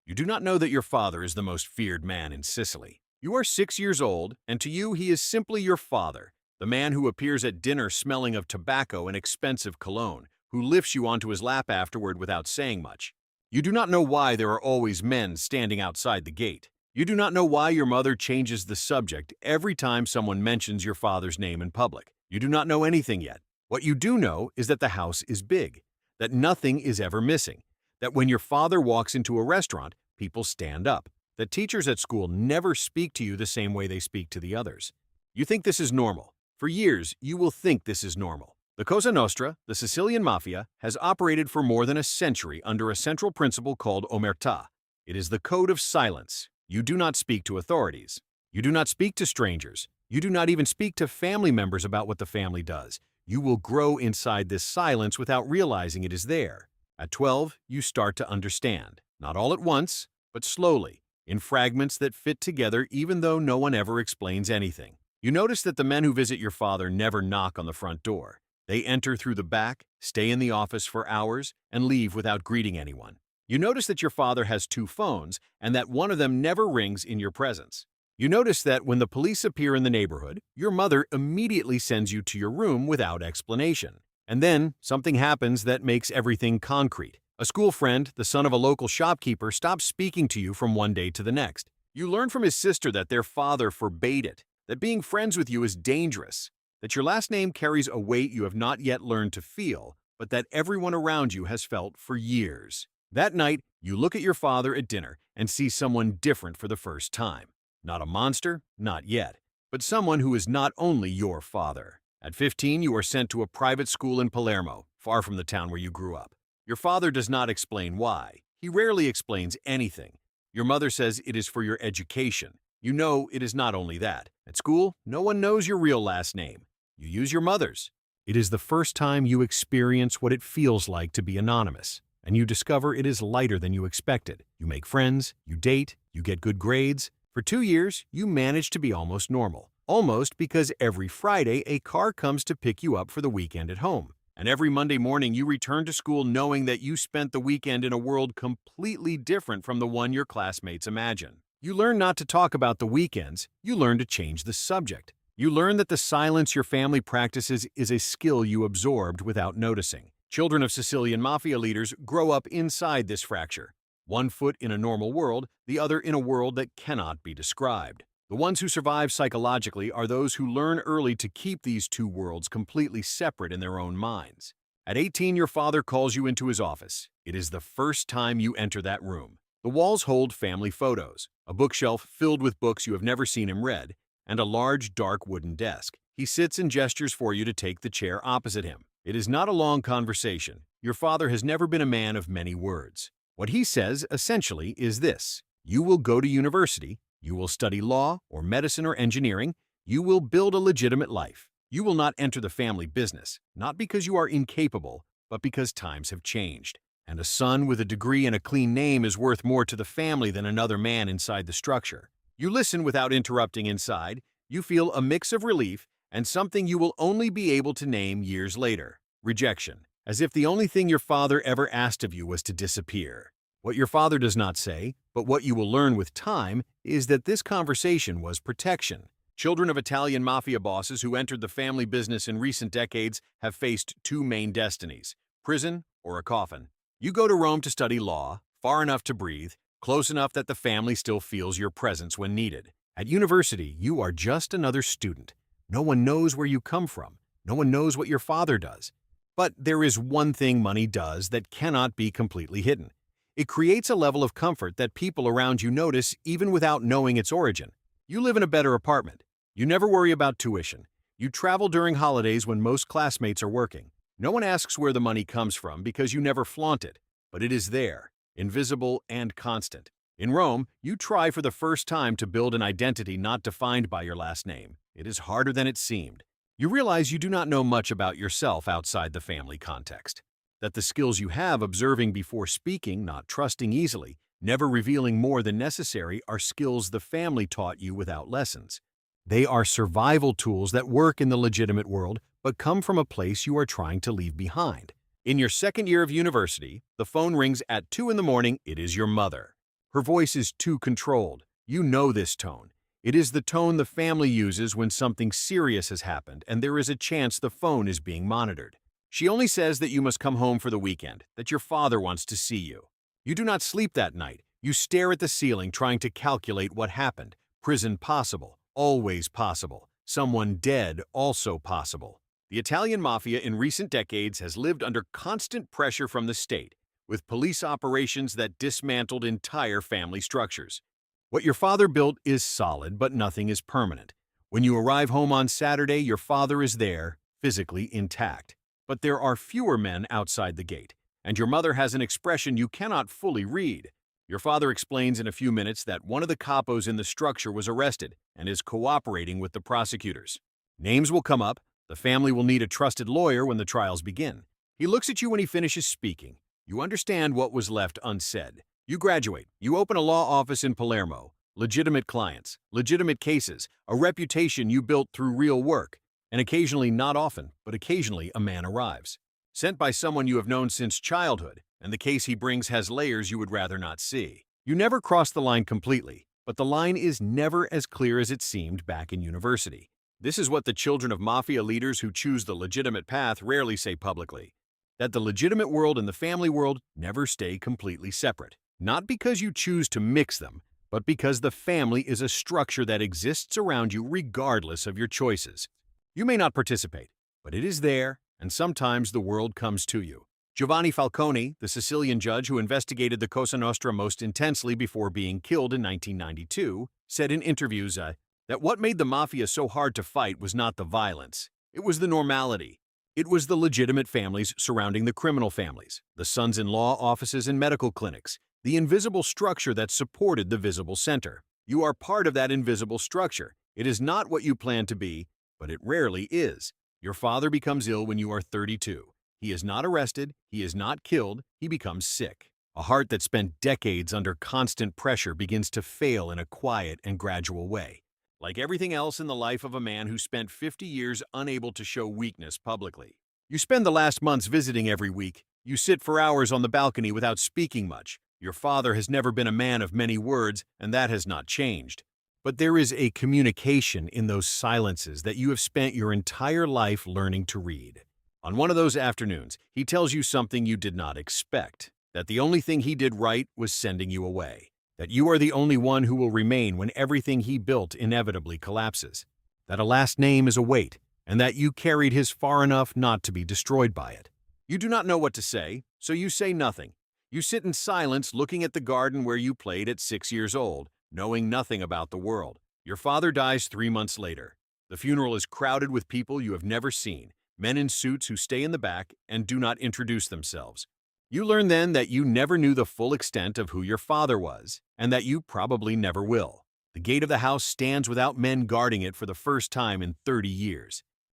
You do not know that your father is the most feared man in Sicily. You are 6 years old, and to you he is simply your father, the man who appears at dinner smelling of tobacco and expensive cologne, who lifts you onto his lap afterward without saying much. You do not know why there are always men standing outside the gate. You do not know why your mother changes the subject every time someone mentions your father's name in public. You do not know anything yet. What you do know is that the house is big, that nothing is ever missing, that when your father walks into a restaurant, people stand up, that teachers at school never speak to you the same way they speak to the others. You think this is normal. For years, you will think this is normal. The Cosa Nostra, the Sicilian Mafia, has operated for more than a century under a central principle called omertà. It is the code of silence. You do not speak to authorities. You do not speak to strangers. You do not even speak to family members about what the family does. You will grow inside this silence without realizing it is there. At 12, you start to understand. Not all at once, but slowly, in fragments that fit together even though no one ever explains anything. You notice that the men who visit your father never knock on the front door. They enter through the back, stay in the office for hours, and leave without greeting anyone. You notice that your father has 2 phones and that one of them never rings in your presence. You notice that when the police appear in the neighborhood, your mother immediately sends you to your room without explanation. And then something happens that makes everything concrete. A school friend, the son of a local shopkeeper, stops speaking to you from one day to the next. You learn from his sister that their father forbade it, that being friends with you is dangerous, that your last name carries a weight you have not yet learned to feel, but that everyone around you has felt for years. That night, you look at your father at dinner and see someone different for the first time. Not a monster, not yet, but someone who is not only your father. At 15, you are sent to a private school in Palermo, far from the town where you grew up. Your father does not explain why. He rarely explains anything. Your mother says it is for your education. You know it is not only that. At school, no one knows your real last name. You use your mother's. It is the first time you experience what it feels like to be anonymous, and you discover it is lighter than you expected. You make friends, you date, you get good grades. For 2 years, you manage to be almost normal. Almost because every Friday a car comes to pick you up for the weekend at home. And every Monday morning you return to school knowing that you spent the weekend in a world completely different from the one your classmates imagine. You learn not to talk about the weekends, you learn to change the subject. You learn that the silence your family practices is a skill you absorbed without noticing. Children of Sicilian Mafia leaders grow up inside this fracture. One foot in a normal world, the other in a world that cannot be described. The ones who survive psychologically are those who learn early to keep these 2 worlds completely separate in their own minds. At 18, your father calls you into his office. It is the first time you enter that room. The walls hold family photos, a bookshelf filled with books you have never seen him read, and a large, dark wooden desk. He sits and gestures for you to take the chair opposite him. It is not a long conversation. Your father has never been a man of many words. What he says, essentially, is this: you will go to university, you will study law or medicine or engineering, you will build a legitimate life. You will not enter the family business, not because you are incapable, but because times have changed. And a son with a degree and a clean name is worth more to the family than another man inside the structure. You listen without interrupting inside, you feel a mix of relief and something you will only be able to name years later: rejection, as if the only thing your father ever asked of you was to disappear. What your father does not say, but what you will learn with time, is that this conversation was protection. Children of Italian mafia bosses who entered the family business in recent decades have faced 2 main destinies: prison or a coffin. You go to Rome to study law, far enough to breathe, close enough that the family still feels your presence when needed. At university, you are just another student. No one knows where you come from. No one knows what your father does. But there is one thing money does that cannot be completely hidden. It creates a level of comfort that people around you notice even without knowing its origin. You live in a better apartment. You never worry about tuition. You travel during holidays when most classmates are working. No one asks where the money comes from because you never flaunt it, but it is there, invisible and constant. In Rome, you try for the first time to build an identity not defined by your last name. It is harder than it seemed. You realize you do not know much about yourself outside the family context. That the skills you have observing before speaking, not trusting easily, never revealing more than necessary, are skills the family taught you without lessons. They are survival tools that work in the legitimate world, but come from a place you are trying to leave behind. In your second year of university, the phone rings at 2 in the morning. It is your mother. Her voice is too controlled. You know this tone. It is the tone the family uses when something serious has happened and there is a chance the phone is being monitored. She only says that you must come home for the weekend, that your father wants to see you. You do not sleep that night. You stare at the ceiling trying to calculate what happened. Prison possible, always possible. Someone dead also possible. The Italian Mafia in recent decades has lived under constant pressure from the state, with police operations that dismantled entire family structures. What your father built is solid, but nothing is permanent. When you arrive home on Saturday, your father is there, physically intact. But there are fewer men outside the gate, and your mother has an expression you cannot fully read. Your father explains in a few minutes that one of the capos in the structure was arrested and is cooperating with the prosecutors. Names will come up. The family will need a trusted lawyer when the trials begin. He looks at you when he finishes speaking. You understand what was left unsaid. You graduate. You open a law office in Palermo. Legitimate clients, legitimate cases, a reputation you built through real work. And occasionally, not often, but occasionally a man arrives. Sent by someone you have known since childhood, and the case he brings has layers you would rather not see. You never cross the line completely, but the line is never as clear as it seemed back in university. This is what the children of mafia leaders who choose the legitimate path rarely say publicly. That the legitimate world and the family world never stay completely separate. Not because you choose to mix them, but because the family is a structure that exists around you regardless of your choices. You may not participate, but it is there, and sometimes the world comes to you. Giovanni Falcone, the Sicilian judge who investigated the Cosa Nostra most intensely before being killed in 1992, said in interviews that what made the mafia so hard to fight was not the violence. It was the normality. It was the legitimate families surrounding the criminal families, the sons-in-law offices and medical clinics, the invisible structure that supported the visible center. You are part of that invisible structure. It is not what you plan to be, but it rarely is. Your father becomes ill when you are 32. He is not arrested, he is not killed, he becomes sick. A heart that spent decades under constant pressure begins to fail in a quiet and gradual way. Like everything else in the life of a man who spent 50 years unable to show weakness publicly. You spend the last months visiting every week. You sit for hours on the balcony without speaking much. Your father has never been a man of many words, and that has not changed. But there is a communication in those silences that you have spent your entire life learning to read. On one of those afternoons, he tells you something you did not expect, that the only thing he did right was sending you away, that you are the only one who will remain when everything he built inevitably collapses, that a last name is a weight, and that you carried his far enough not to be destroyed by it. You do not know what to say, so you say nothing. You sit in silence looking at the garden where you played at 6 years old, knowing nothing about the world. Your father dies 3 months later. The funeral is crowded with people you have never seen, men in suits who stay in the back and do not introduce themselves. You learn then that you never knew the full extent of who your father was, and that you probably never will. The gate of the house stands without men guarding it for the first time in 30 years.